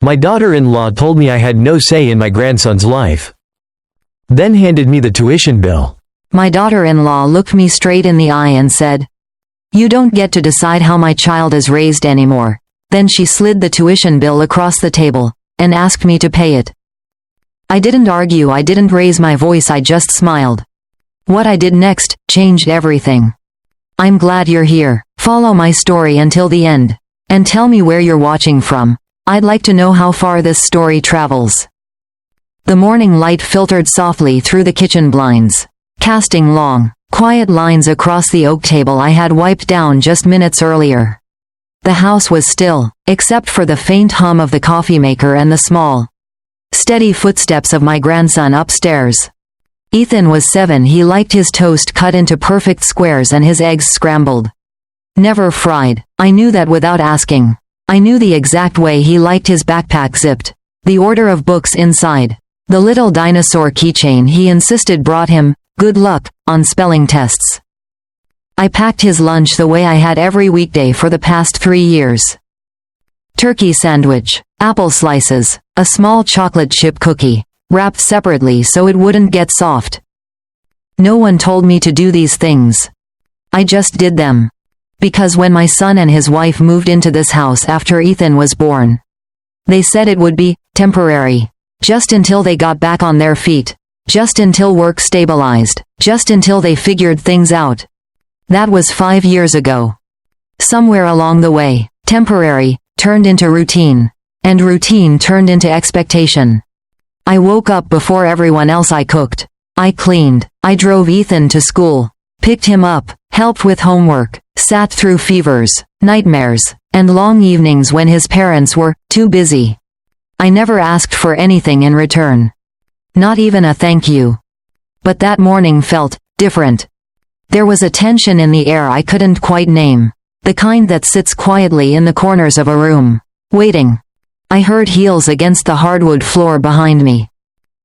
My daughter-in-law told me I had no say in my grandson's life. Then handed me the tuition bill. My daughter-in-law looked me straight in the eye and said, "You don't get to decide how my child is raised anymore." Then she slid the tuition bill across the table, and asked me to pay it. I didn't argue, I didn't raise my voice, I just smiled. What I did next changed everything. I'm glad you're here. Follow my story until the end. And tell me where you're watching from. I'd like to know how far this story travels. The morning light filtered softly through the kitchen blinds, casting long, quiet lines across the oak table I had wiped down just minutes earlier. The house was still, except for the faint hum of the coffee maker and the small, steady footsteps of my grandson upstairs. Ethan was 7. He liked his toast cut into perfect squares and his eggs scrambled, never fried. I knew that without asking. I knew the exact way he liked his backpack zipped, the order of books inside, the little dinosaur keychain he insisted brought him good luck on spelling tests. I packed his lunch the way I had every weekday for the past 3 years. Turkey sandwich, apple slices, a small chocolate chip cookie, wrapped separately so it wouldn't get soft. No one told me to do these things. I just did them. Because when my son and his wife moved into this house after Ethan was born, they said it would be temporary. Just until they got back on their feet. Just until work stabilized. Just until they figured things out. That was 5 years ago. Somewhere along the way, temporary turned into routine. And routine turned into expectation. I woke up before everyone else. I cooked. I cleaned. I drove Ethan to school. Picked him up. Helped with homework. Sat through fevers, nightmares, and long evenings when his parents were too busy. I never asked for anything in return. Not even a thank you. But that morning felt different. There was a tension in the air I couldn't quite name. The kind that sits quietly in the corners of a room, waiting. I heard heels against the hardwood floor behind me.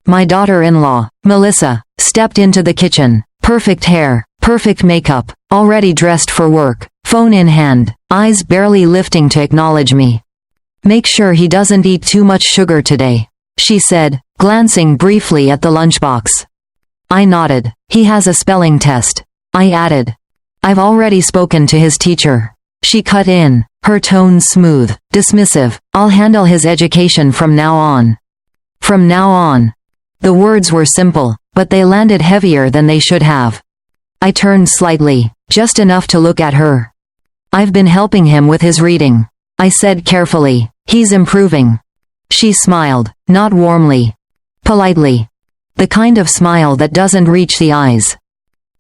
My daughter-in-law, Melissa, stepped into the kitchen. Perfect hair, perfect makeup, already dressed for work, phone in hand, eyes barely lifting to acknowledge me. "Make sure he doesn't eat too much sugar today," she said, glancing briefly at the lunchbox. I nodded. "He has a spelling test," I added. "I've already spoken to his teacher." She cut in, her tone smooth, dismissive. "I'll handle his education from now on." From now on. The words were simple, but they landed heavier than they should have. I turned slightly, just enough to look at her. "I've been helping him with his reading," I said carefully. "He's improving." She smiled, not warmly. Politely. The kind of smile that doesn't reach the eyes.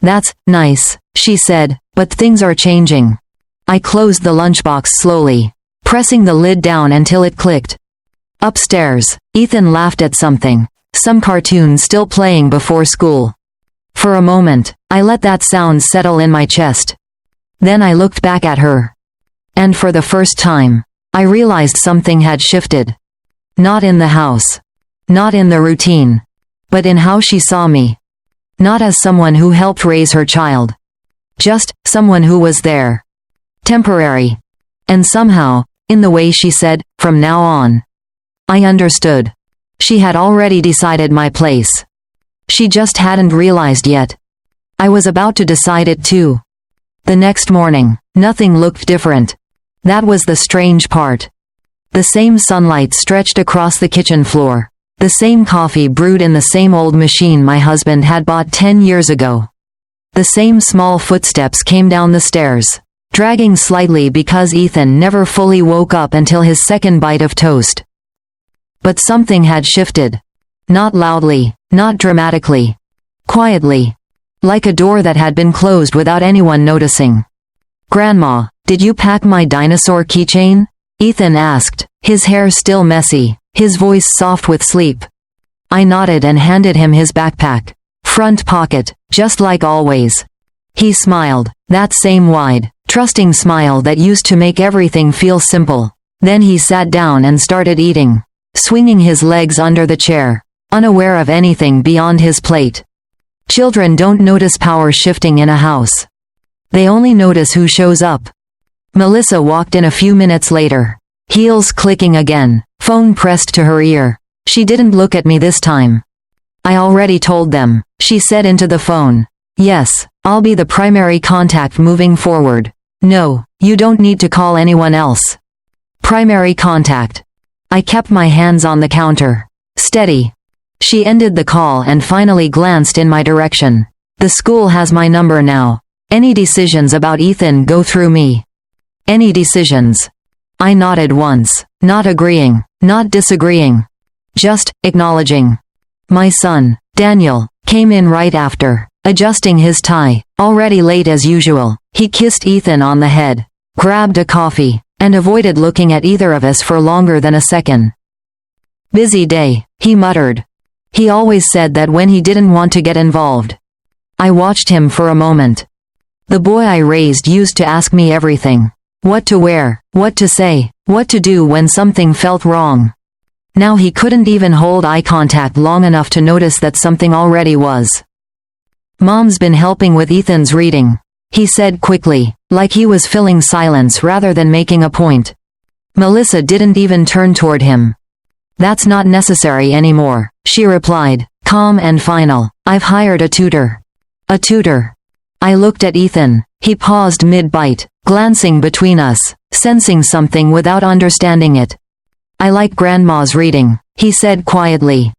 "That's nice," she said, "but things are changing." I closed the lunchbox slowly, pressing the lid down until it clicked. Upstairs, Ethan laughed at something. Some cartoon still playing before school. For a moment, I let that sound settle in my chest. Then I looked back at her. And for the first time, I realized something had shifted. Not in the house. Not in the routine. But in how she saw me. Not as someone who helped raise her child. Just someone who was there. Temporary. And somehow, in the way she said, "From now on." I understood. She had already decided my place. She just hadn't realized yet. I was about to decide it too. The next morning, nothing looked different. That was the strange part. The same sunlight stretched across the kitchen floor. The same coffee brewed in the same old machine my husband had bought 10 years ago. The same small footsteps came down the stairs, dragging slightly because Ethan never fully woke up until his second bite of toast. But something had shifted. Not loudly, not dramatically. Quietly. Like a door that had been closed without anyone noticing. "Grandma, did you pack my dinosaur keychain?" Ethan asked, his hair still messy, his voice soft with sleep. I nodded and handed him his backpack. Front pocket, just like always. He smiled, that same wide, trusting smile that used to make everything feel simple. Then he sat down and started eating, swinging his legs under the chair, unaware of anything beyond his plate. Children don't notice power shifting in a house. They only notice who shows up. Melissa walked in a few minutes later, heels clicking again, Phone pressed to her ear. She didn't look at me this time. I already told them, she said into the phone. Yes, I'll be the primary contact moving forward. No, you don't need to call anyone else. Primary contact. I kept my hands on the counter. Steady. She ended the call and finally glanced in my direction. The school has my number now. Any decisions about Ethan go through me. Any decisions. I nodded once, not agreeing, not disagreeing. Just acknowledging. My son, Daniel, came in right after, adjusting his tie, already late as usual. He kissed Ethan on the head, grabbed a coffee, and avoided looking at either of us for longer than a second. Busy day, he muttered. He always said that when he didn't want to get involved. I watched him for a moment. The boy I raised used to ask me everything. What to wear, what to say, what to do when something felt wrong. Now he couldn't even hold eye contact long enough to notice that something already was. Mom's been helping with Ethan's reading, he said quickly, like he was filling silence rather than making a point. Melissa didn't even turn toward him. That's not necessary anymore, she replied, calm and final. I've hired a tutor. A tutor. I looked at Ethan. He paused mid-bite, glancing between us, sensing something without understanding it. I like Grandma's reading, he said quietly.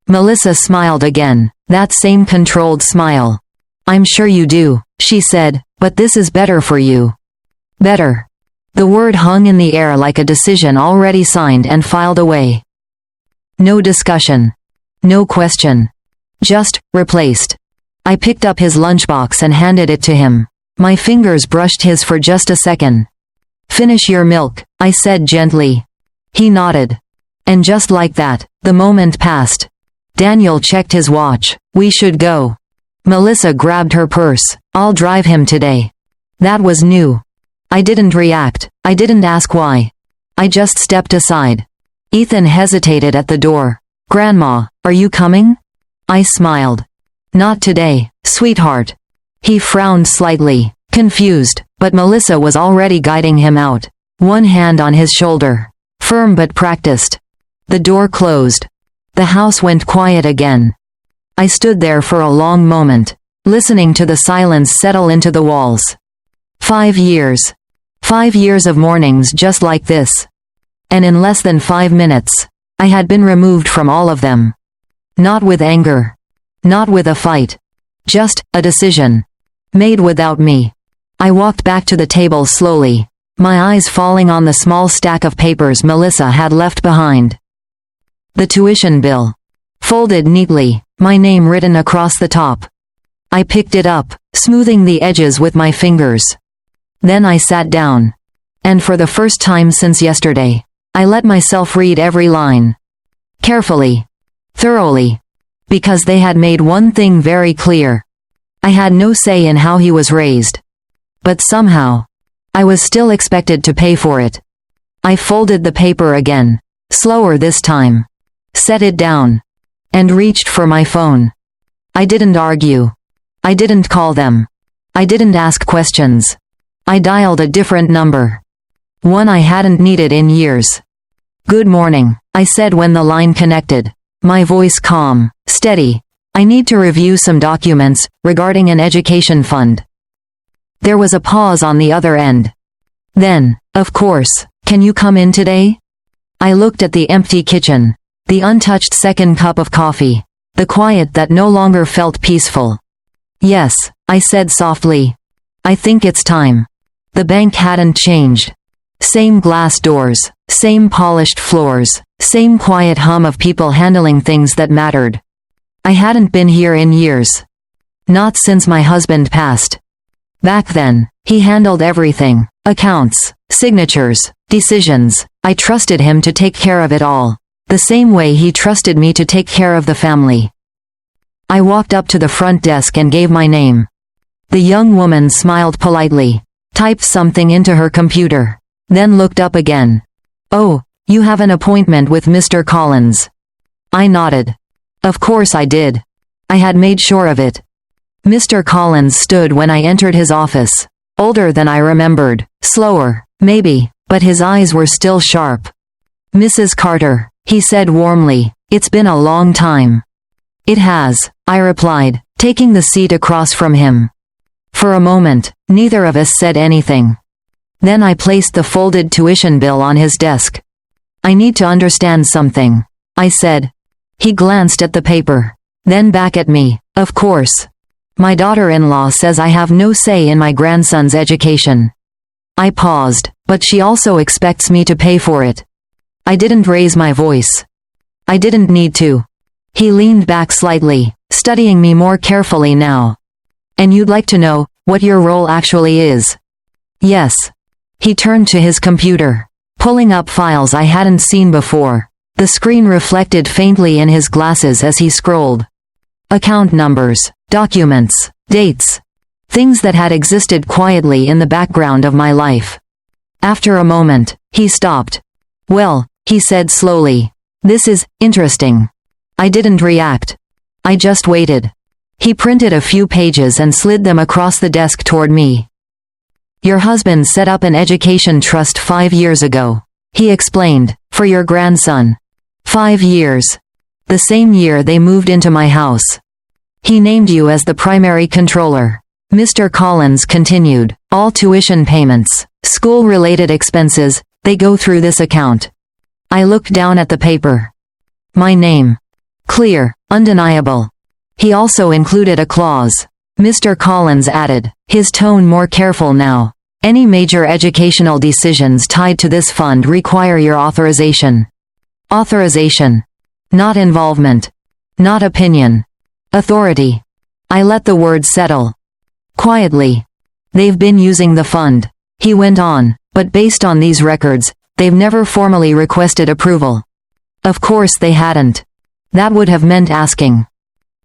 Melissa smiled again, that same controlled smile. I'm sure you do, she said, but this is better for you. Better. The word hung in the air like a decision already signed and filed away. No discussion. No question. Just, replaced. I picked up his lunchbox and handed it to him. My fingers brushed his for just a second. Finish your milk, I said gently. He nodded. And just like that, the moment passed. Daniel checked his watch. We should go. Melissa grabbed her purse. I'll drive him today. That was new. I didn't react. I didn't ask why. I just stepped aside. Ethan hesitated at the door. Grandma, are you coming? I smiled. Not today, sweetheart. He frowned slightly, confused, but Melissa was already guiding him out. One hand on his shoulder. Firm but practiced. The door closed. The house went quiet again. I stood there for a long moment, listening to the silence settle into the walls. 5 years. 5 years of mornings just like this. And in less than 5 minutes, I had been removed from all of them. Not with anger. Not with a fight. Just a decision. Made without me. I walked back to the table slowly, my eyes falling on the small stack of papers Melissa had left behind. The tuition bill. Folded neatly, my name written across the top. I picked it up, smoothing the edges with my fingers. Then I sat down. And for the first time since yesterday, I let myself read every line. Carefully. Thoroughly. Because they had made one thing very clear. I had no say in how he was raised. But somehow, I was still expected to pay for it. I folded the paper again, slower this time. Set it down. And reached for my phone. I didn't argue. I didn't call them. I didn't ask questions. I dialed a different number. One I hadn't needed in years. Good morning, I said when the line connected. My voice calm, steady. I need to review some documents regarding an education fund. There was a pause on the other end. Then, of course, can you come in today? I looked at the empty kitchen, the untouched second cup of coffee, the quiet that no longer felt peaceful. Yes, I said softly. I think it's time. The bank hadn't changed. Same glass doors, same polished floors, same quiet hum of people handling things that mattered. I hadn't been here in years. Not since my husband passed. Back then, he handled everything. Accounts, signatures, decisions. I trusted him to take care of it all. The same way he trusted me to take care of the family. I walked up to the front desk and gave my name. The young woman smiled politely, typed something into her computer, then looked up again. Oh, you have an appointment with Mr. Collins. I nodded. Of course I did. I had made sure of it. Mr. Collins stood when I entered his office. Older than I remembered, slower, maybe, but his eyes were still sharp. Mrs. Carter, he said warmly, it's been a long time. It has, I replied, taking the seat across from him. For a moment, neither of us said anything. Then I placed the folded tuition bill on his desk. I need to understand something, I said. He glanced at the paper. Then back at me. Of course. My daughter-in-law says I have no say in my grandson's education. I paused, but she also expects me to pay for it. I didn't raise my voice. I didn't need to. He leaned back slightly, studying me more carefully now. And you'd like to know what your role actually is? Yes. He turned to his computer, pulling up files I hadn't seen before. The screen reflected faintly in his glasses as he scrolled. Account numbers, documents, dates. Things that had existed quietly in the background of my life. After a moment, he stopped. Well, he said slowly. This is interesting. I didn't react. I just waited. He printed a few pages and slid them across the desk toward me. Your husband set up an education trust 5 years ago, he explained, for your grandson. 5 years. The same year they moved into my house. He named you as the primary controller. Mr. Collins continued, all tuition payments, school-related expenses, they go through this account. I looked down at the paper. My name. Clear, undeniable. He also included a clause. Mr. Collins added, his tone more careful now. Any major educational decisions tied to this fund require your authorization. Authorization. Not involvement. Not opinion. Authority. I let the words settle. Quietly. They've been using the fund, he went on, but based on these records, they've never formally requested approval. Of course they hadn't. That would have meant asking.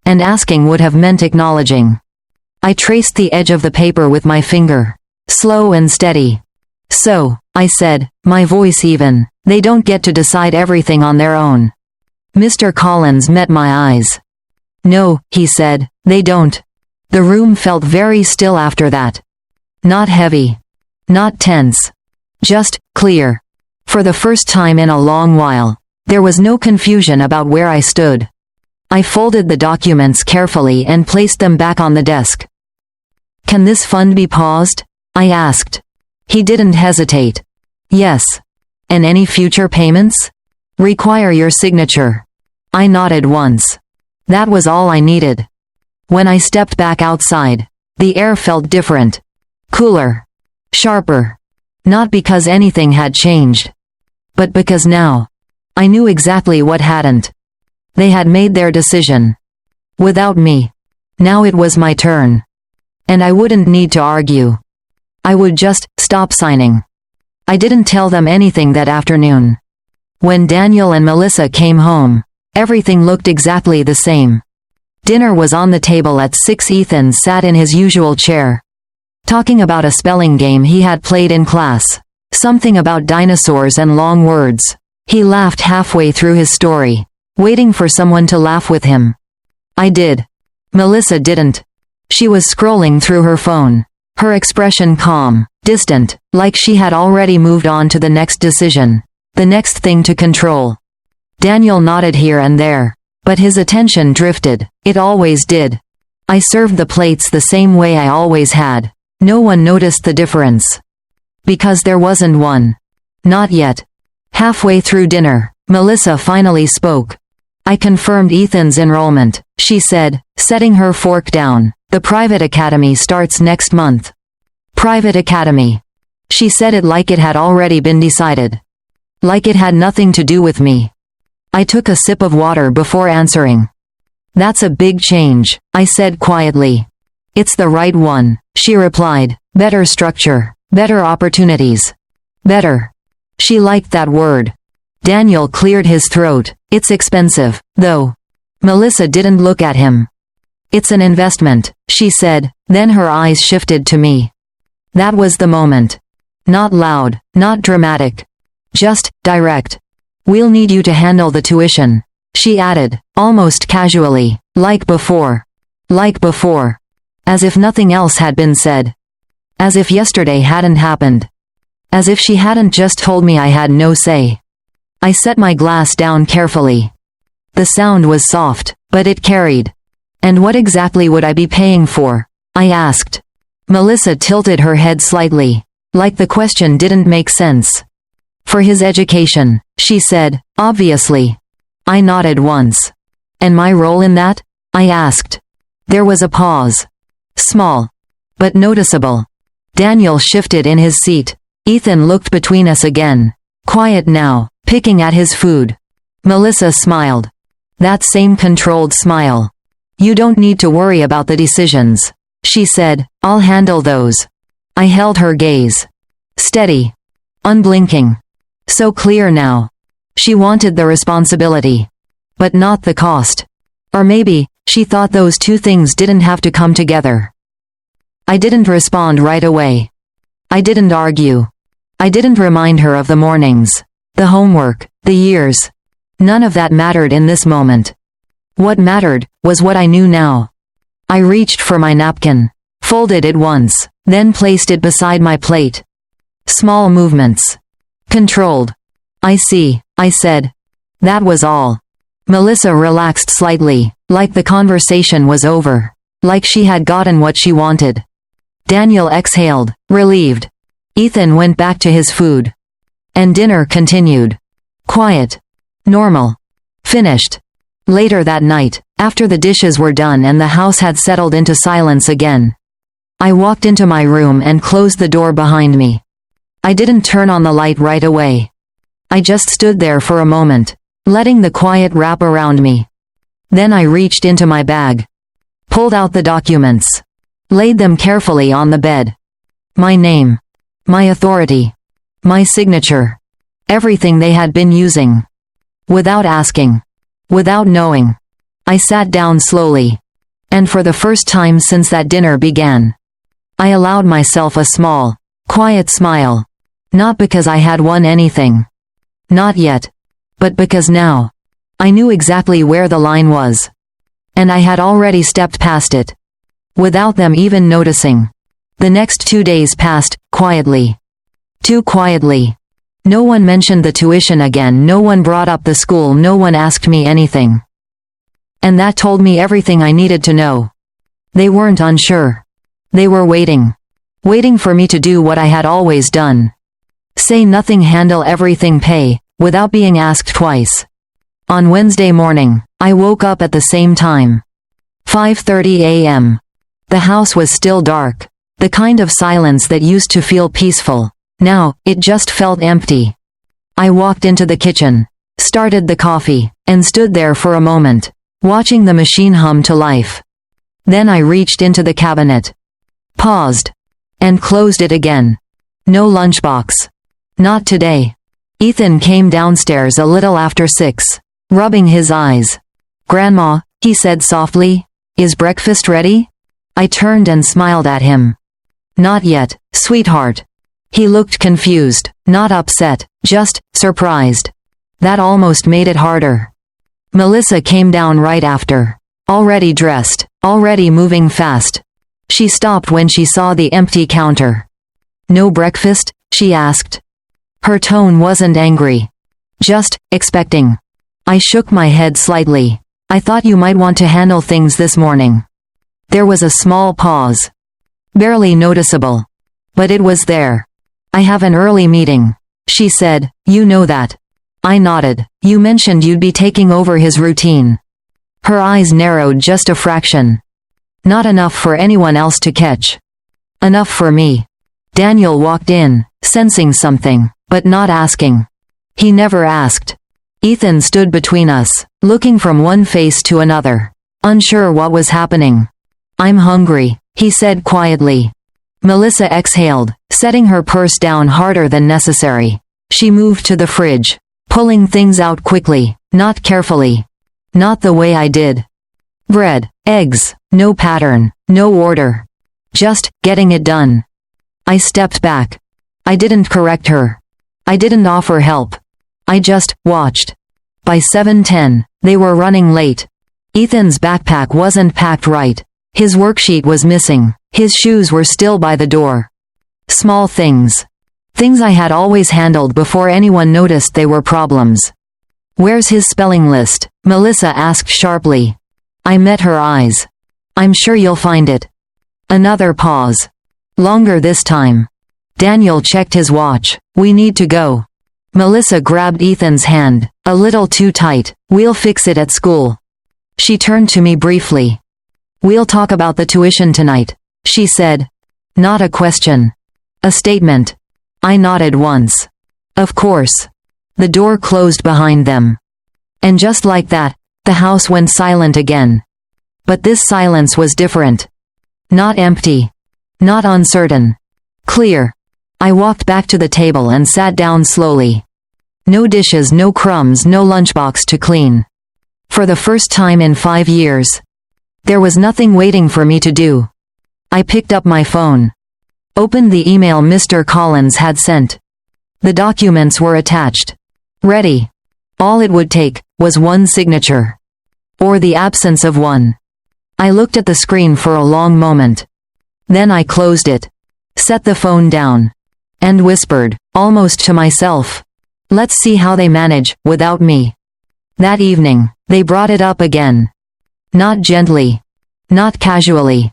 And asking would have meant acknowledging. I traced the edge of the paper with my finger. Slow and steady. So, I said, my voice even, they don't get to decide everything on their own. Mr. Collins met my eyes. No, he said, they don't. The room felt very still after that. Not heavy. Not tense. Just clear. For the first time in a long while, there was no confusion about where I stood. I folded the documents carefully and placed them back on the desk. Can this fund be paused? I asked. He didn't hesitate. Yes. And any future payments? Require your signature. I nodded once. That was all I needed. When I stepped back outside, the air felt different. Cooler. Sharper. Not because anything had changed. But because now, I knew exactly what hadn't. They had made their decision. Without me. Now it was my turn. And I wouldn't need to argue. I would just stop signing. I didn't tell them anything that afternoon. When Daniel and Melissa came home, everything looked exactly the same. Dinner was on the table at 6. Ethan sat in his usual chair, talking about a spelling game he had played in class. Something about dinosaurs and long words. He laughed halfway through his story, waiting for someone to laugh with him. I did. Melissa didn't. She was scrolling through her phone, her expression calm, distant, like she had already moved on to the next decision, the next thing to control. Daniel nodded here and there, but his attention drifted. It always did. I served the plates the same way I always had. No one noticed the difference. Because there wasn't one. Not yet. Halfway through dinner, Melissa finally spoke. I confirmed Ethan's enrollment, she said, setting her fork down. The private academy starts next month. Private academy. She said it like it had already been decided. Like it had nothing to do with me. I took a sip of water before answering. That's a big change, I said quietly. It's the right one, she replied. Better structure, better opportunities. Better. She liked that word. Daniel cleared his throat. It's expensive, though. Melissa didn't look at him. It's an investment, she said, then her eyes shifted to me. That was the moment. Not loud, not dramatic. Just direct. We'll need you to handle the tuition, she added, almost casually, like before. Like before. As if nothing else had been said. As if yesterday hadn't happened. As if she hadn't just told me I had no say. I set my glass down carefully. The sound was soft, but it carried. And what exactly would I be paying for? I asked. Melissa tilted her head slightly, like the question didn't make sense. For his education, she said, obviously. I nodded once. And my role in that? I asked. There was a pause. Small, but noticeable. Daniel shifted in his seat. Ethan looked between us again. Quiet now, picking at his food. Melissa smiled. That same controlled smile. You don't need to worry about the decisions, she said, I'll handle those. I held her gaze. Steady. Unblinking. So clear now. She wanted the responsibility. But not the cost. Or maybe, she thought those two things didn't have to come together. I didn't respond right away. I didn't argue. I didn't remind her of the mornings, the homework, the years. None of that mattered in this moment. What mattered was what I knew now. I reached for my napkin, folded it once, then placed it beside my plate. Small movements. Controlled. I see, I said. That was all. Melissa relaxed slightly, like the conversation was over, like she had gotten what she wanted. Daniel exhaled, relieved. Ethan went back to his food. And dinner continued. Quiet. Normal. Finished. Later that night, after the dishes were done and the house had settled into silence again, I walked into my room and closed the door behind me. I didn't turn on the light right away. I just stood there for a moment, letting the quiet wrap around me. Then I reached into my bag, pulled out the documents, laid them carefully on the bed. My name, my authority, my signature, everything they had been using. Without asking, without knowing, I sat down slowly. And for the first time since that dinner began, I allowed myself a small, quiet smile. Not because I had won anything. Not yet. But because now, I knew exactly where the line was. And I had already stepped past it. Without them even noticing. The next 2 days passed, quietly. Too quietly. No one mentioned the tuition again, no one brought up the school, no one asked me anything. And that told me everything I needed to know. They weren't unsure. They were waiting. Waiting for me to do what I had always done. Say nothing, handle everything, pay, without being asked twice. On Wednesday morning, I woke up at the same time. 5:30 a.m. The house was still dark. The kind of silence that used to feel peaceful. Now, it just felt empty. I walked into the kitchen, started the coffee, and stood there for a moment, watching the machine hum to life. Then I reached into the cabinet, paused, and closed it again. No lunchbox. Not today. Ethan came downstairs a little after 6, rubbing his eyes. Grandma, he said softly, is breakfast ready? I turned and smiled at him. Not yet, sweetheart. He looked confused, not upset, just surprised. That almost made it harder. Melissa came down right after. Already dressed, already moving fast. She stopped when she saw the empty counter. No breakfast? She asked. Her tone wasn't angry. Just expecting. I shook my head slightly. I thought you might want to handle things this morning. There was a small pause. Barely noticeable. But it was there. I have an early meeting, she said. You know that. I nodded. You mentioned you'd be taking over his routine. Her eyes narrowed just a fraction. Not enough for anyone else to catch. Enough for me. Daniel walked in, sensing something, but not asking. He never asked. Ethan stood between us, looking from one face to another, unsure what was happening. I'm hungry, he said quietly. Melissa exhaled, setting her purse down harder than necessary. She moved to the fridge, pulling things out quickly, not carefully. Not the way I did. Bread, eggs, no pattern, no order. Just getting it done. I stepped back. I didn't correct her. I didn't offer help. I just watched. By 7:10, they were running late. Ethan's backpack wasn't packed right. His worksheet was missing. His shoes were still by the door. Small things. Things I had always handled before anyone noticed they were problems. "Where's his spelling list?" Melissa asked sharply. I met her eyes. "I'm sure you'll find it." Another pause. Longer this time. Daniel checked his watch. "We need to go." Melissa grabbed Ethan's hand. "A little too tight. We'll fix it at school." She turned to me briefly. "We'll talk about the tuition tonight," she said. Not a question. A statement. I nodded once. Of course. The door closed behind them. And just like that, the house went silent again. But this silence was different. Not empty. Not uncertain. Clear. I walked back to the table and sat down slowly. No dishes, no crumbs, no lunchbox to clean. For the first time in 5 years. There was nothing waiting for me to do. I picked up my phone. Opened the email Mr. Collins had sent. The documents were attached. Ready. All it would take was one signature. Or the absence of one. I looked at the screen for a long moment. Then I closed it. Set the phone down. And whispered, almost to myself. Let's see how they manage without me. That evening, they brought it up again. Not gently. Not casually.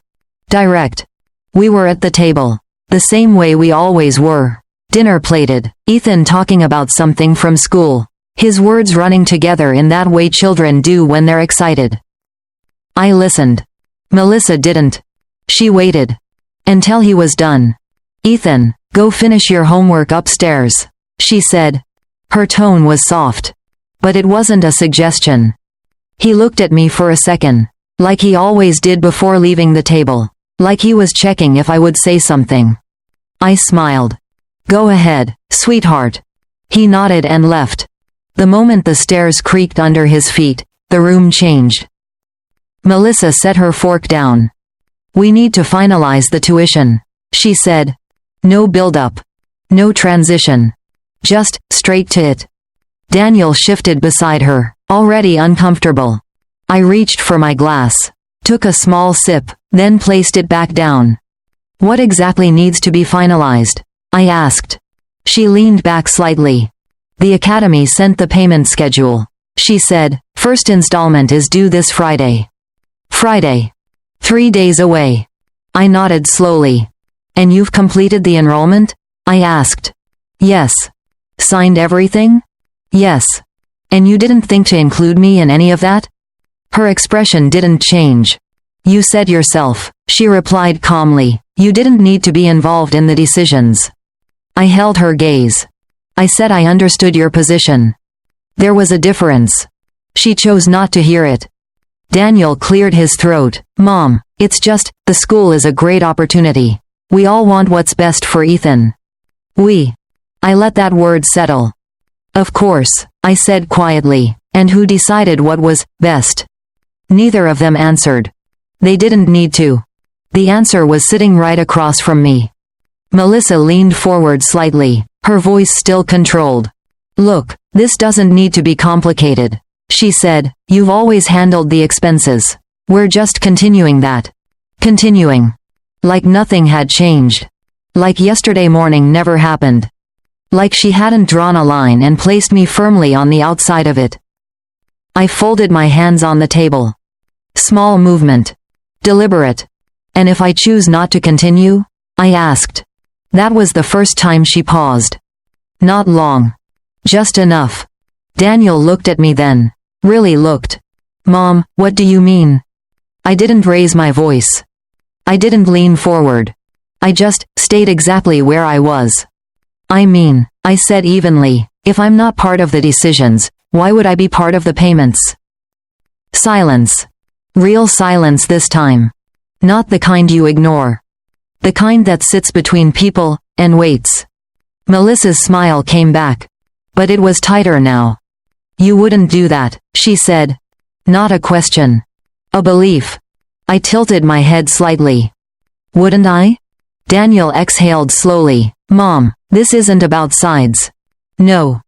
Direct. We were at the table. The same way we always were. Dinner plated. Ethan talking about something from school. His words running together in that way children do when they're excited. I listened. Melissa didn't. She waited. Until he was done. "Ethan, go finish your homework upstairs," she said. Her tone was soft. But it wasn't a suggestion. He looked at me for a second. Like he always did before leaving the table. Like he was checking if I would say something. I smiled. "Go ahead, sweetheart." He nodded and left. The moment the stairs creaked under his feet, the room changed. Melissa set her fork down. "We need to finalize the tuition," she said. No build-up. No transition. Just, straight to it. Daniel shifted beside her, already uncomfortable. I reached for my glass. Took a small sip, then placed it back down. "What exactly needs to be finalized?" I asked. She leaned back slightly. "The academy sent the payment schedule," she said. "First installment is due this Friday." Friday. 3 days away. I nodded slowly. "And you've completed the enrollment?" I asked. "Yes." "Signed everything?" "Yes." "And you didn't think to include me in any of that?" Her expression didn't change. "You said yourself," she replied calmly, "you didn't need to be involved in the decisions." I held her gaze. "I said I understood your position." There was a difference. She chose not to hear it. Daniel cleared his throat. "Mom, it's just, the school is a great opportunity. We all want what's best for Ethan." "We." I let that word settle. "Of course," I said quietly. "And who decided what was best?" Neither of them answered. They didn't need to. The answer was sitting right across from me. Melissa leaned forward slightly, her voice still controlled. "Look, this doesn't need to be complicated," she said. "You've always handled the expenses. We're just continuing that." Continuing. Like nothing had changed. Like yesterday morning never happened. Like she hadn't drawn a line and placed me firmly on the outside of it. I folded my hands on the table. Small movement. Deliberate. "And if I choose not to continue?" I asked. That was the first time she paused. Not long. Just enough. Daniel looked at me then. Really looked. "Mom, what do you mean?" I didn't raise my voice. I didn't lean forward. I just stayed exactly where I was. "I mean," I said evenly, "if I'm not part of the decisions, why would I be part of the payments?" Silence. Real silence this time. Not the kind you ignore. The kind that sits between people and waits. Melissa's smile came back. But it was tighter now. "You wouldn't do that," she said. Not a question. A belief. I tilted my head slightly. "Wouldn't I?" Daniel exhaled slowly. "Mom, this isn't about sides." No.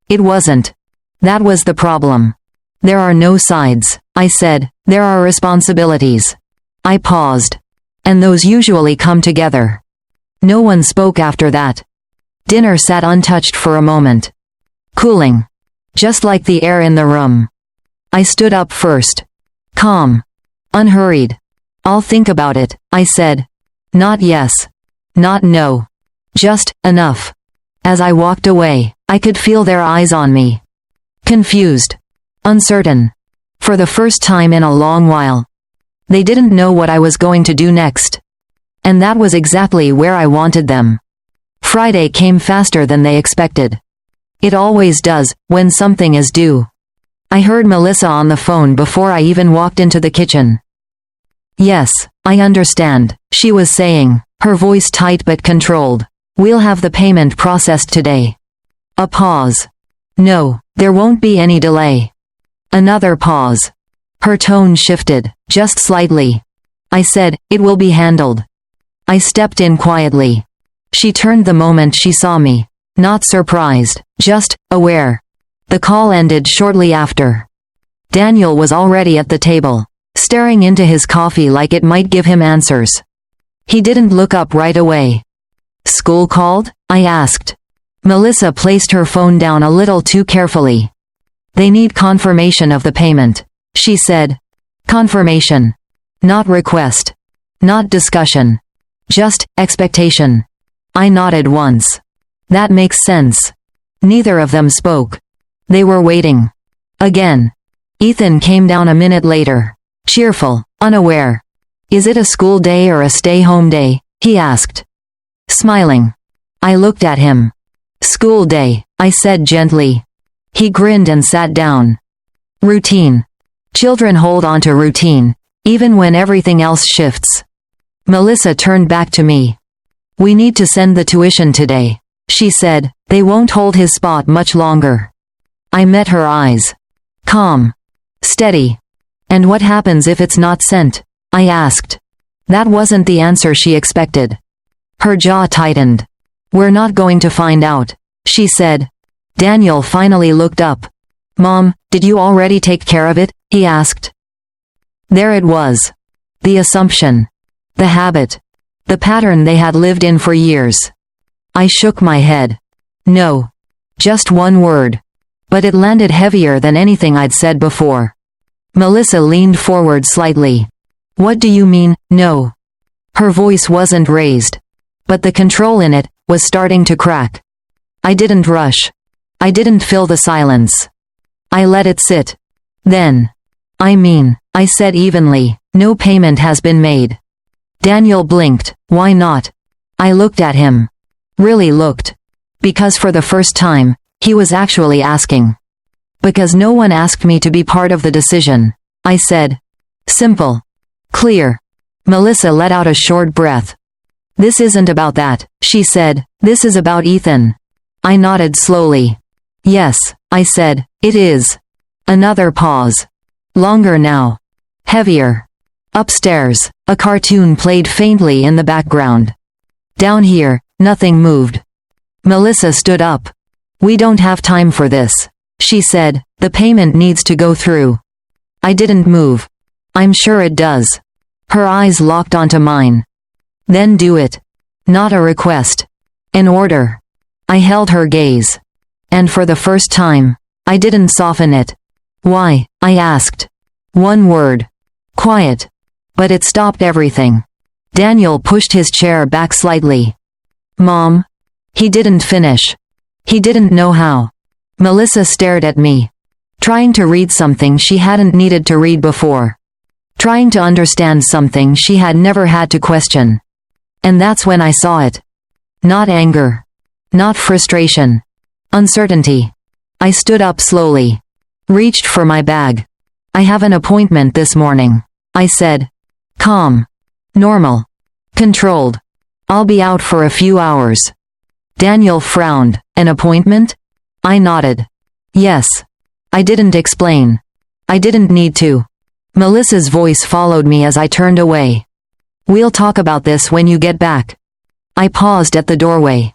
It wasn't. That was the problem. There are no sides, I said. There are responsibilities. I paused. And those usually come together. No one spoke after that. Dinner sat untouched for a moment. Cooling. Just like the air in the room. I stood up first. Calm. Unhurried. I'll think about it, I said. Not yes. Not no. Just enough. As I walked away, I could feel their eyes on me. Confused. Uncertain. For the first time in a long while. They didn't know what I was going to do next. And that was exactly where I wanted them. Friday came faster than they expected. It always does, when something is due. I heard Melissa on the phone before I even walked into the kitchen. Yes, I understand, she was saying, her voice tight but controlled. We'll have the payment processed today. A pause. No, there won't be any delay. Another pause. Her tone shifted, just slightly. I said, it will be handled. I stepped in quietly. She turned the moment she saw me. Not surprised, just aware. The call ended shortly after. Daniel was already at the table, staring into his coffee like it might give him answers. He didn't look up right away. School called? I asked. Melissa placed her phone down a little too carefully. They need confirmation of the payment, she said. Confirmation. Not request. Not discussion. Just expectation. I nodded once. That makes sense. Neither of them spoke. They were waiting. Again. Ethan came down a minute later. Cheerful, unaware. Is it a school day or a stay-home day? He asked. Smiling. I looked at him. School day, I said gently. He grinned and sat down. Routine. Children hold on to routine, even when everything else shifts. Melissa turned back to me. We need to send the tuition today, she said. They won't hold his spot much longer. I met her eyes. Calm. Steady. And what happens if it's not sent? I asked. That wasn't the answer she expected. Her jaw tightened. We're not going to find out, she said. Daniel finally looked up. Mom, did you already take care of it? He asked. There it was. The assumption. The habit. The pattern they had lived in for years. I shook my head. No. Just one word. But it landed heavier than anything I'd said before. Melissa leaned forward slightly. What do you mean, no? Her voice wasn't raised. But the control in it was starting to crack. I didn't rush. I didn't fill the silence. I let it sit. Then. I said evenly, no payment has been made. Daniel blinked. Why not? I looked at him. Really looked. Because for the first time, he was actually asking. Because no one asked me to be part of the decision, I said. Simple. Clear. Melissa let out a short breath. This isn't about that, she said. This is about Ethan. I nodded slowly. Yes, I said, it is. Another pause. Longer now. Heavier. Upstairs, a cartoon played faintly in the background. Down here, nothing moved. Melissa stood up. We don't have time for this, she said. The payment needs to go through. I didn't move. I'm sure it does. Her eyes locked onto mine. Then do it. Not a request. An order. I held her gaze. And for the first time, I didn't soften it. Why? I asked. One word. Quiet. But it stopped everything. Daniel pushed his chair back slightly. Mom? He didn't finish. He didn't know how. Melissa stared at me. Trying to read something she hadn't needed to read before. Trying to understand something she had never had to question. And that's when I saw it. Not anger. Not frustration. Uncertainty. I stood up slowly. Reached for my bag. I have an appointment this morning, I said. Calm. Normal. Controlled. I'll be out for a few hours. Daniel frowned. An appointment? I nodded. Yes. I didn't explain. I didn't need to. Melissa's voice followed me as I turned away. We'll talk about this when you get back. I paused at the doorway.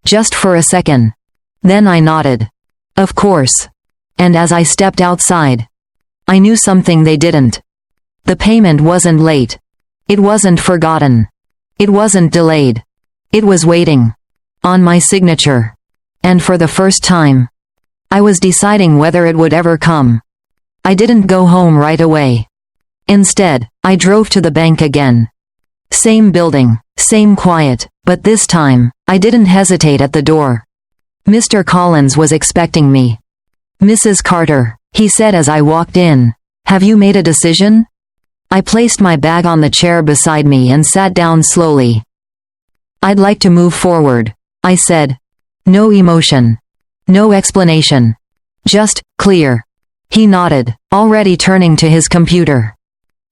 Just for a second. Then I nodded. Of course. And as I stepped outside, I knew something they didn't. The payment wasn't late. It wasn't forgotten. It wasn't delayed. It was waiting. On my signature. And for the first time, I was deciding whether it would ever come. I didn't go home right away. Instead, I drove to the bank again. Same building, same quiet, but this time, I didn't hesitate at the door. Mr. Collins was expecting me. "Mrs. Carter," he said as I walked in, "have you made a decision?" I placed my bag on the chair beside me and sat down slowly. "I'd like to move forward," I said. No emotion. No explanation. Just, clear. He nodded, already turning to his computer.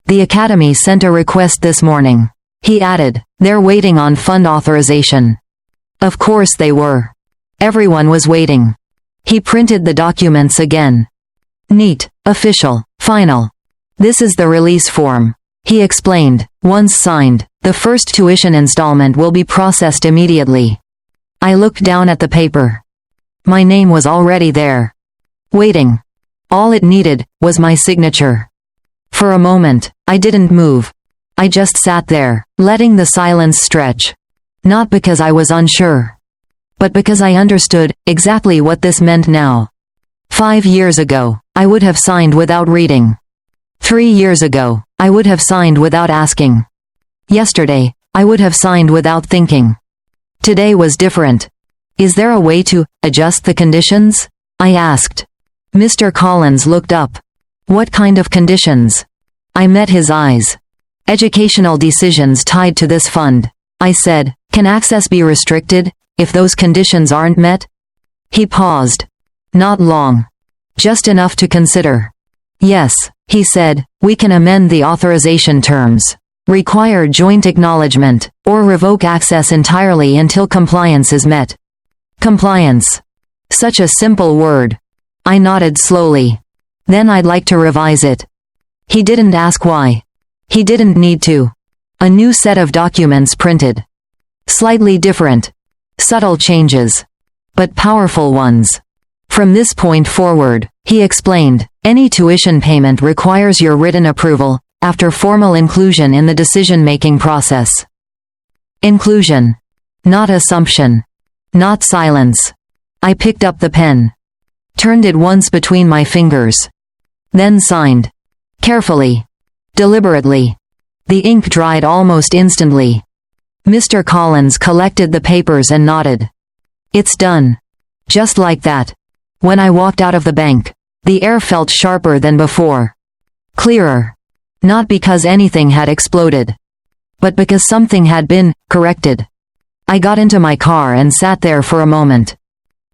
"The Academy sent a request this morning," he added. "They're waiting on fund authorization." Of course they were. Everyone was waiting. He printed the documents again. "Neat, official, final. This is the release form," he explained. "Once signed, the first tuition installment will be processed immediately." I looked down at the paper. My name was already there. Waiting. All it needed was my signature. For a moment, I didn't move. I just sat there, letting the silence stretch. Not because I was unsure, but because I understood exactly what this meant now. 5 years ago, I would have signed without reading. 3 years ago, I would have signed without asking. Yesterday, I would have signed without thinking. Today was different. "Is there a way to adjust the conditions?" I asked. Mr. Collins looked up. "What kind of conditions?" I met his eyes. "Educational decisions tied to this fund," I said. "Can access be restricted if those conditions aren't met?" He paused. Not long. Just enough to consider. "Yes," he said, "we can amend the authorization terms. Require joint acknowledgement, or revoke access entirely until compliance is met." Compliance. Such a simple word. I nodded slowly. "Then I'd like to revise it." He didn't ask why. He didn't need to. A new set of documents printed. Slightly different. Subtle changes. But powerful ones. "From this point forward," he explained, "any tuition payment requires your written approval, after formal inclusion in the decision-making process." Inclusion. Not assumption. Not silence. I picked up the pen. Turned it once between my fingers. Then signed. Carefully. Deliberately. The ink dried almost instantly. Mr. Collins collected the papers and nodded. "It's done." Just like that. When I walked out of the bank, the air felt sharper than before. Clearer. Not because anything had exploded, but because something had been corrected. I got into my car and sat there for a moment.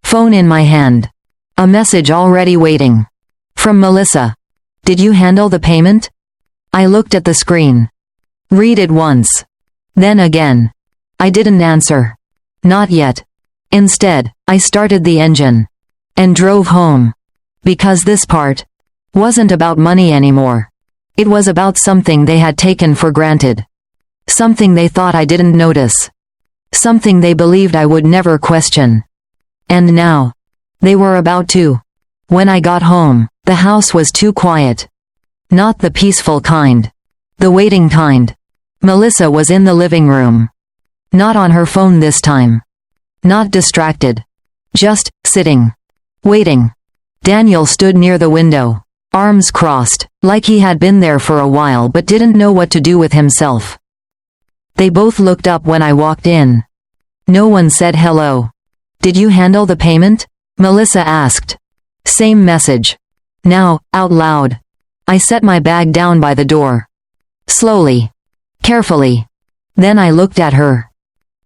Phone in my hand. A message already waiting. From Melissa. "Did you handle the payment?" I looked at the screen. Read it once. Then again. I didn't answer. Not yet. Instead, I started the engine. And drove home. Because this part wasn't about money anymore. It was about something they had taken for granted. Something they thought I didn't notice. Something they believed I would never question. And now, they were about to. When I got home, the house was too quiet. Not the peaceful kind. The waiting kind. Melissa was in the living room. Not on her phone this time. Not distracted. Just sitting. Waiting. Daniel stood near the window. Arms crossed, like he had been there for a while but didn't know what to do with himself. They both looked up when I walked in. No one said hello. "Did you handle the payment?" Melissa asked. Same message. Now, out loud. I set my bag down by the door. Slowly. Carefully. Then I looked at her.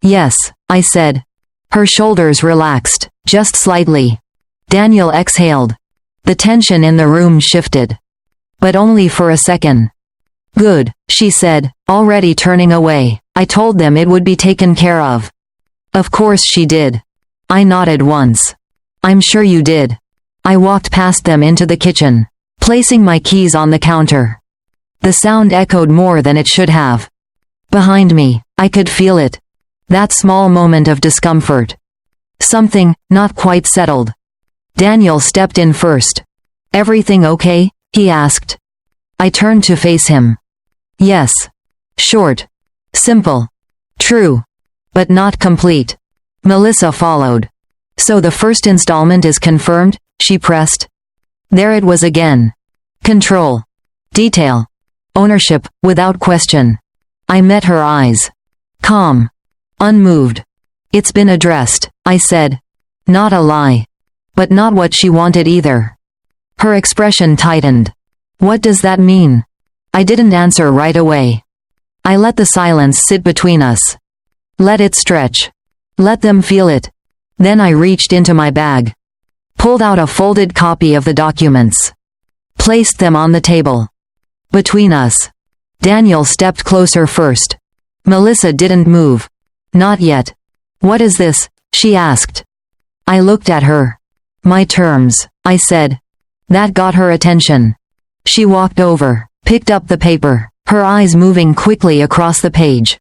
"Yes," I said. Her shoulders relaxed, just slightly. Daniel exhaled. The tension in the room shifted. But only for a second. "Good," she said, already turning away. "I told them it would be taken care of." Of course she did. I nodded once. "I'm sure you did." I walked past them into the kitchen, placing my keys on the counter. The sound echoed more than it should have. Behind me, I could feel it. That small moment of discomfort. Something not quite settled. Daniel stepped in first. "Everything okay?" he asked. I turned to face him. "Yes." Short. Simple. True. But not complete. Melissa followed. So the first installment is confirmed, she pressed. There it was again. Control. Detail. Ownership, without question. I met her eyes. Calm. Unmoved. It's been addressed, I said. Not a lie. But not what she wanted either. Her expression tightened. What does that mean? I didn't answer right away. I let the silence sit between us. Let it stretch. Let them feel it. Then I reached into my bag. Pulled out a folded copy of the documents. Placed them on the table. Between us. Daniel stepped closer first. Melissa didn't move. Not yet. What is this? She asked. I looked at her. My terms, I said. That got her attention. She walked over, picked up the paper, her eyes moving quickly across the page.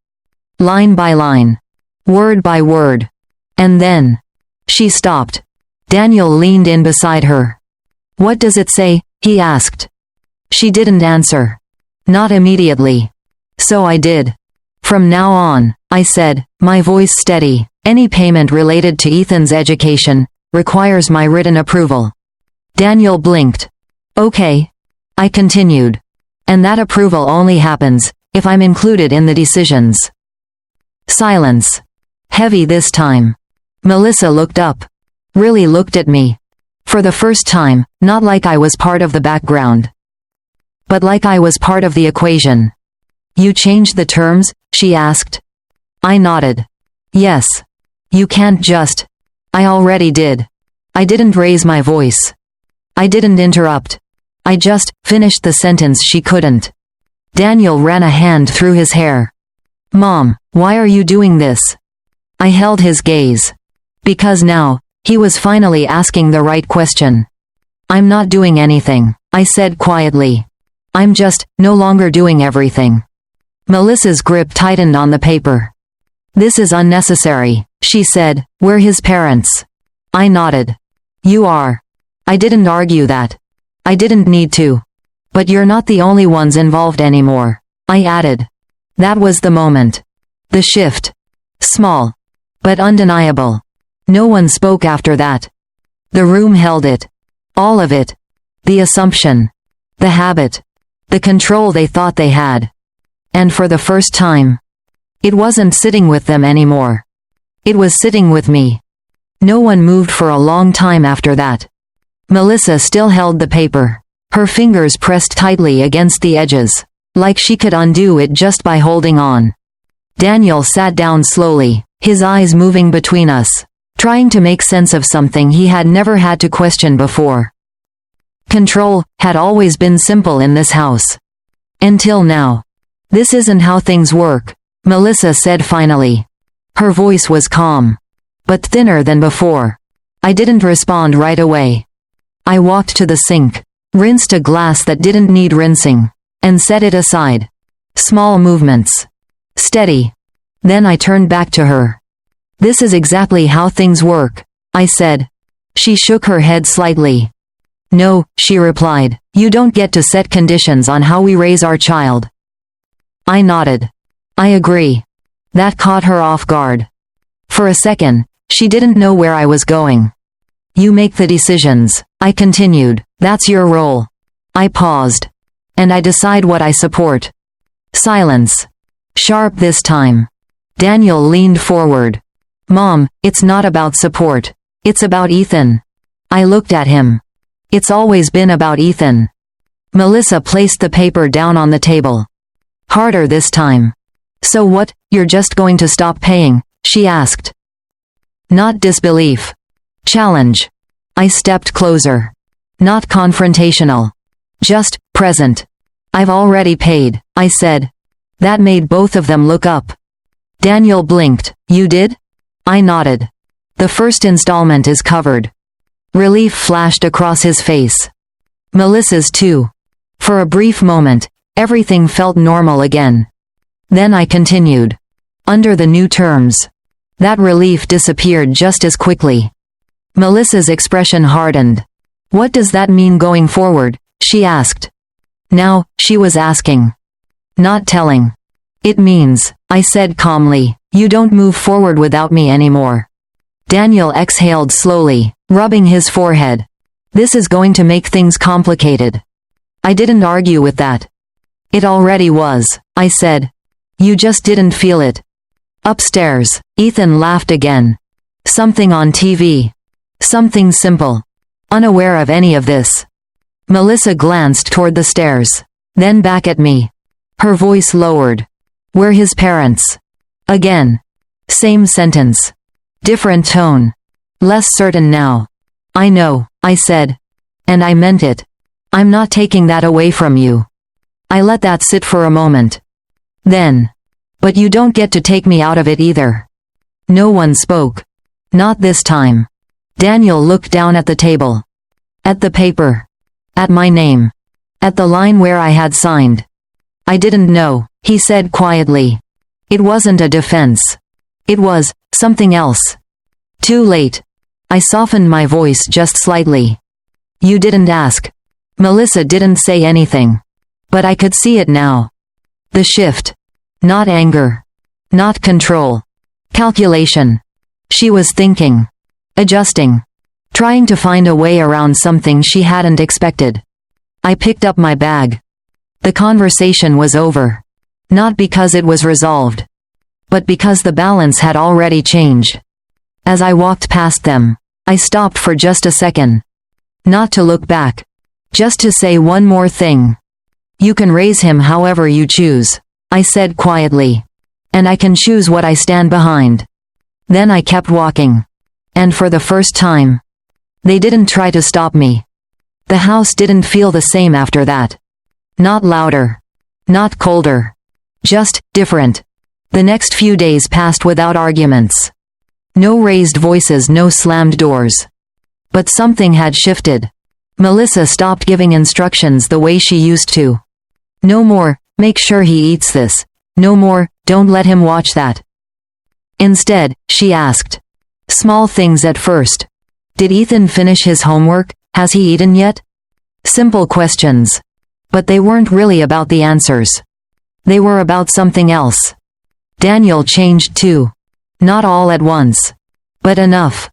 Line by line. Word by word. And then. She stopped. Daniel leaned in beside her. What does it say? He asked. She didn't answer. Not immediately. So I did. From now on, I said, my voice steady, any payment related to Ethan's education requires my written approval. Daniel blinked. Okay. I continued. And that approval only happens if I'm included in the decisions. Silence. Heavy this time. Melissa looked up. Really looked at me. For the first time, not like I was part of the background. But like I was part of the equation. You changed the terms? She asked. I nodded. Yes. You can't just. I already did. I didn't raise my voice. I didn't interrupt. I just finished the sentence she couldn't. Daniel ran a hand through his hair. Mom, why are you doing this? I held his gaze. Because now, he was finally asking the right question. I'm not doing anything, I said quietly. I'm just no longer doing everything. Melissa's grip tightened on the paper. This is unnecessary, she said. We're his parents. I nodded. You are. I didn't argue that. I didn't need to. But you're not the only ones involved anymore, I added. That was the moment. The shift. Small. But undeniable. No one spoke after that. The room held it. All of it. The assumption. The habit. The control they thought they had. And for the first time, it wasn't sitting with them anymore. It was sitting with me. No one moved for a long time after that. Melissa still held the paper. Her fingers pressed tightly against the edges, like she could undo it just by holding on. Daniel sat down slowly, his eyes moving between us, trying to make sense of something he had never had to question before. Control had always been simple in this house. Until now. This isn't how things work, Melissa said finally. Her voice was calm, but thinner than before. I didn't respond right away. I walked to the sink, rinsed a glass that didn't need rinsing, and set it aside. Small movements. Steady. Then I turned back to her. This is exactly how things work, I said. She shook her head slightly. No, she replied, you don't get to set conditions on how we raise our child. I nodded. I agree. That caught her off guard. For a second, she didn't know where I was going. You make the decisions, I continued. That's your role. I paused. And I decide what I support. Silence. Sharp this time. Daniel leaned forward. Mom, it's not about support. It's about Ethan. I looked at him. It's always been about Ethan. Melissa placed the paper down on the table. Harder this time. So what, you're just going to stop paying? She asked. Not disbelief. Challenge. I stepped closer. Not confrontational. Just present. I've already paid, I said. That made both of them look up. Daniel blinked. You did? I nodded. The first installment is covered. Relief flashed across his face. Melissa's too. For a brief moment, everything felt normal again. Then I continued. Under the new terms. That relief disappeared just as quickly. Melissa's expression hardened. What does that mean going forward? She asked. Now, she was asking. Not telling. It means, I said calmly, you don't move forward without me anymore. Daniel exhaled slowly, rubbing his forehead. This is going to make things complicated. I didn't argue with that. It already was, I said. You just didn't feel it. Upstairs, Ethan laughed again. Something on TV. Something simple. Unaware of any of this. Melissa glanced toward the stairs. Then back at me. Her voice lowered. We're his parents. Again. Same sentence. Different tone. Less certain now. I know, I said. And I meant it. I'm not taking that away from you. I let that sit for a moment. Then. But you don't get to take me out of it either. No one spoke. Not this time. Daniel looked down at the table. At the paper. At my name. At the line where I had signed. I didn't know, he said quietly. It wasn't a defense. It was something else. Too late. I softened my voice just slightly. You didn't ask. Melissa didn't say anything. But I could see it now. The shift. Not anger. Not control. Calculation. She was thinking. Adjusting. Trying to find a way around something she hadn't expected. I picked up my bag. The conversation was over. Not because it was resolved. But because the balance had already changed. As I walked past them, I stopped for just a second. Not to look back. Just to say one more thing. You can raise him however you choose, I said quietly. And I can choose what I stand behind. Then I kept walking. And for the first time, they didn't try to stop me. The house didn't feel the same after that. Not louder. Not colder. Just different. The next few days passed without arguments. No raised voices, no slammed doors. But something had shifted. Melissa stopped giving instructions the way she used to. No more, make sure he eats this. No more, don't let him watch that. Instead, she asked. Small things at first. Did Ethan finish his homework? Has he eaten yet? Simple questions. But they weren't really about the answers. They were about something else. Daniel changed too. Not all at once. But enough.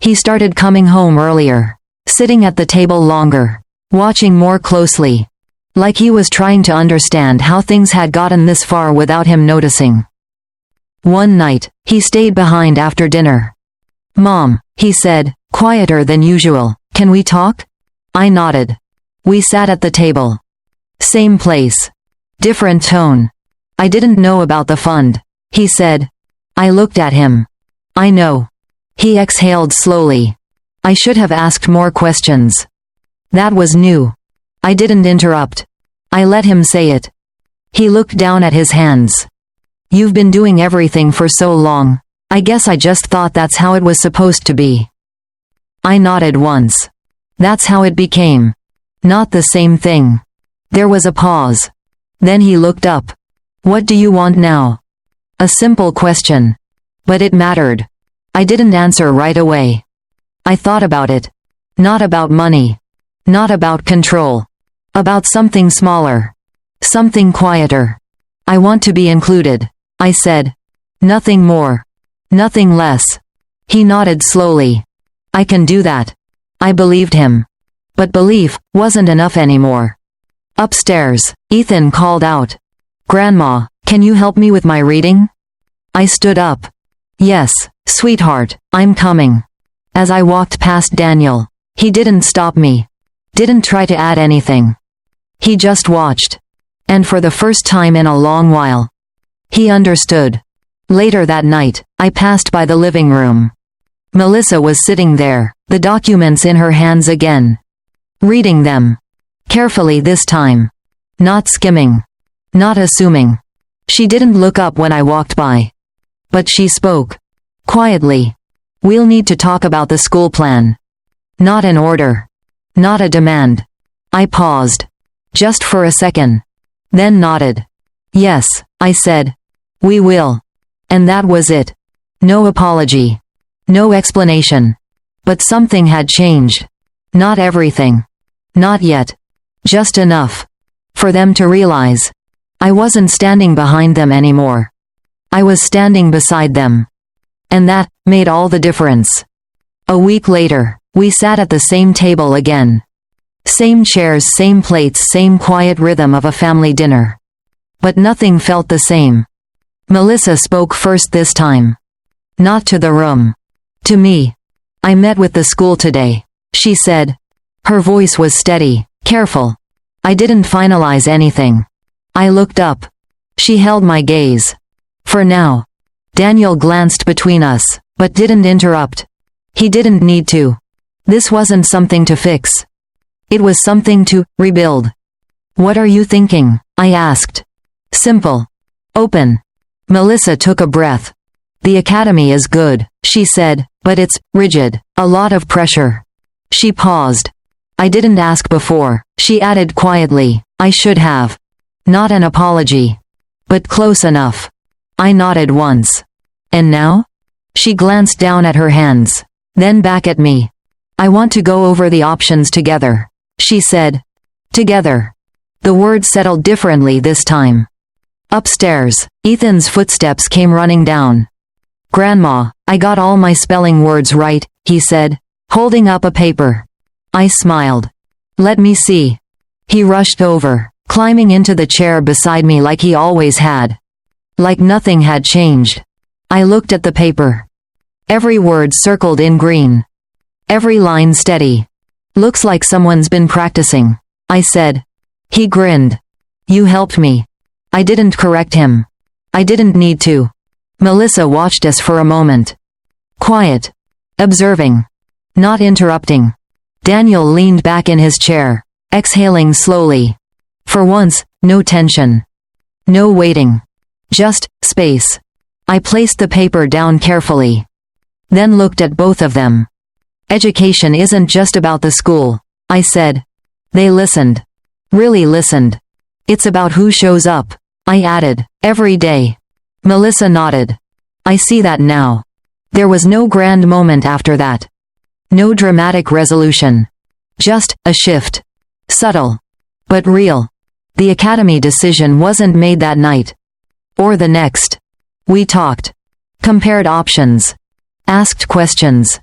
He started coming home earlier. Sitting at the table longer. Watching more closely. Like he was trying to understand how things had gotten this far without him noticing. One night, he stayed behind after dinner. Mom, he said, quieter than usual, can we talk? I nodded. We sat at the table. Same place. Different tone. I didn't know about the fund, he said. I looked at him. I know. He exhaled slowly. I should have asked more questions. That was new. I didn't interrupt. I let him say it. He looked down at his hands. You've been doing everything for so long. I guess I just thought that's how it was supposed to be. I nodded once. That's how it became. Not the same thing. There was a pause. Then he looked up. What do you want now? A simple question. But it mattered. I didn't answer right away. I thought about it. Not about money. Not about control. About something smaller. Something quieter. I want to be included, I said. Nothing more. Nothing less. He nodded slowly. I can do that. I believed him. But belief wasn't enough anymore. Upstairs, Ethan called out. Grandma, can you help me with my reading? I stood up. Yes, sweetheart, I'm coming. As I walked past Daniel, he didn't stop me. Didn't try to add anything. He just watched. And for the first time in a long while, he understood. Later that night, I passed by the living room. Melissa was sitting there, the documents in her hands again. Reading them. Carefully this time. Not skimming. Not assuming. She didn't look up when I walked by. But she spoke. Quietly. We'll need to talk about the school plan. Not an order. Not a demand. I paused. Just for a second. Then nodded. Yes, I said. We will. And that was it. No apology. No explanation. But something had changed. Not everything. Not yet. Just enough. For them to realize. I wasn't standing behind them anymore. I was standing beside them. And that made all the difference. A week later, we sat at the same table again. Same chairs, same plates, same quiet rhythm of a family dinner. But nothing felt the same. Melissa spoke first this time. Not to the room. To me. I met with the school today, she said. Her voice was steady, careful. I didn't finalize anything. I looked up. She held my gaze. For now. Daniel glanced between us, but didn't interrupt. He didn't need to. This wasn't something to fix. It was something to rebuild. What are you thinking? I asked. Simple. Open. Melissa took a breath. The academy is good, she said, but it's rigid, a lot of pressure. She paused. I didn't ask before, she added quietly. I should have. Not an apology. But close enough. I nodded once. And now? She glanced down at her hands. Then back at me. I want to go over the options together, she said. Together. The word settled differently this time. Upstairs, Ethan's footsteps came running down. Grandma, I got all my spelling words right, he said, holding up a paper. I smiled. Let me see. He rushed over, climbing into the chair beside me like he always had. Like nothing had changed. I looked at the paper. Every word circled in green. Every line steady. Looks like someone's been practicing, I said. He grinned. You helped me. I didn't correct him. I didn't need to. Melissa watched us for a moment. Quiet. Observing. Not interrupting. Daniel leaned back in his chair, exhaling slowly. For once, no tension. No waiting. Just space. I placed the paper down carefully. Then looked at both of them. Education isn't just about the school, I said. They listened. Really listened. It's about who shows up, I added, every day. Melissa nodded. I see that now. There was no grand moment after that. No dramatic resolution. Just a shift. Subtle. But real. The academy decision wasn't made that night. Or the next. We talked. Compared options. Asked questions.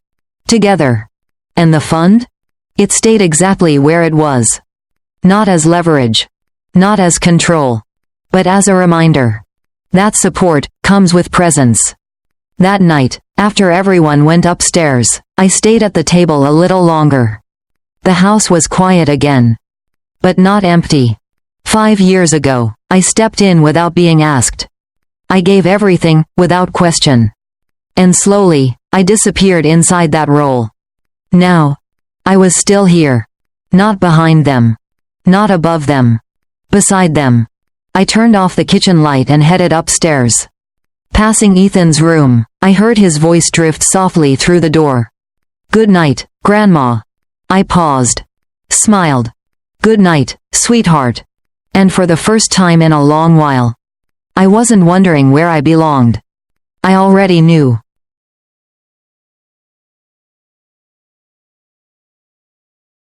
Together. And the fund? It stayed exactly where it was. Not as leverage. Not as control. But as a reminder. That support comes with presence. That night, after everyone went upstairs, I stayed at the table a little longer. The house was quiet again. But not empty. 5 years ago, I stepped in without being asked. I gave everything, without question. And slowly, I disappeared inside that role. Now, I was still here. Not behind them. Not above them. Beside them. I turned off the kitchen light and headed upstairs. Passing Ethan's room, I heard his voice drift softly through the door. Good night, Grandma. I paused. Smiled. Good night, sweetheart. And for the first time in a long while, I wasn't wondering where I belonged. I already knew.